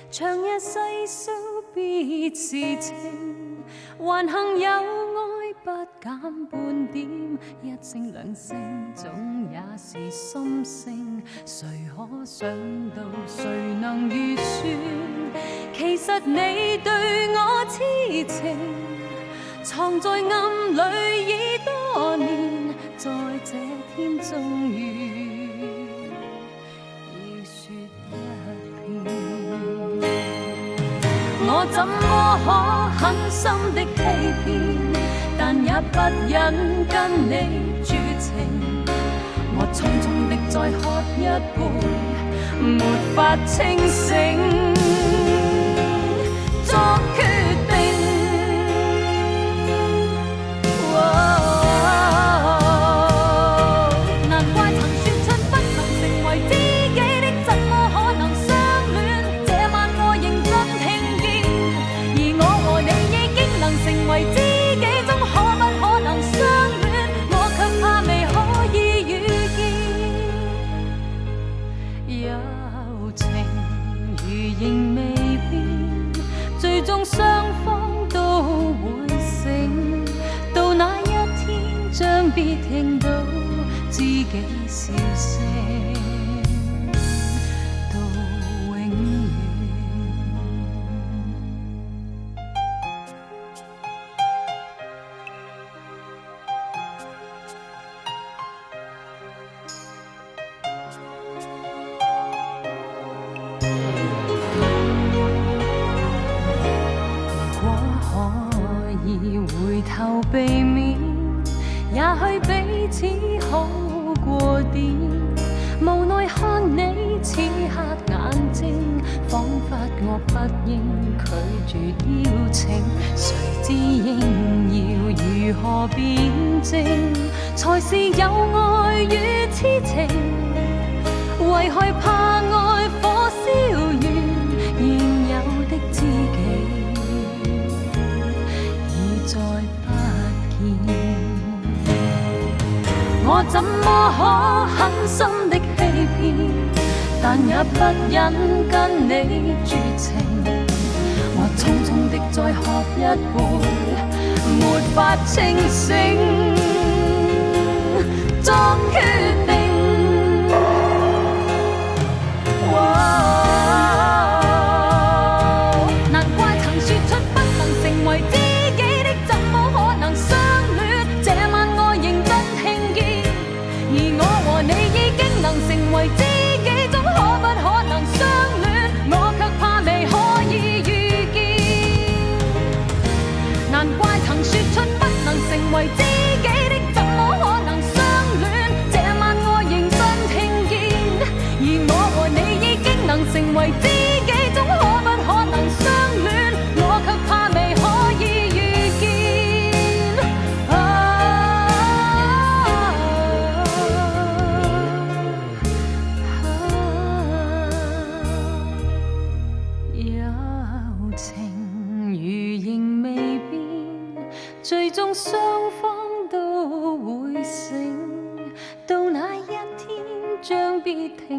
長日細數別是情，還幸有愛不減半點，一聲兩聲總也是心聲。誰可想到，誰能預算？其實你對我痴情，藏在暗裏已多年，在這天終於要說一遍。我怎麼可狠心的欺騙，但也不忍跟你絕情。我匆匆的再喝一杯，沒法清醒，作決定。難怪曾說出不能成為知己的，怎麼可能相戀？這晚我認真聽見，而我和你已經能成為知己，中可不可能相戀？我卻怕未可以遇見。友情如仍未變，最終雙方都會醒。到那一天，將必聽到知己笑聲，到永遠。如果可以回頭避免，也許彼此好過點。無奈看你此刻眼睛，彷彿我不應拒絕邀請。誰知應要如何辯證，才是有愛與痴情？為害怕愛火燒完現有的知己，已再不見。我怎麼可狠心的欺騙，但也不忍跟你絕情。我匆匆的再喝一杯，沒法清醒，作決定。難怪曾說出不能成為知己的，怎麼可能相戀？這晚我認真聽見，而我和你已經能成為知己，總可不可能相戀？我卻怕未可以遇見。難怪曾說出不能成為知己的，怎麼可能相戀？這晚我認真聽見，而我和你已經能成為知己，總可不可能相戀？我卻怕未可以遇見。友情如仍未變，最終雙方都會醒。到那一天，將必聽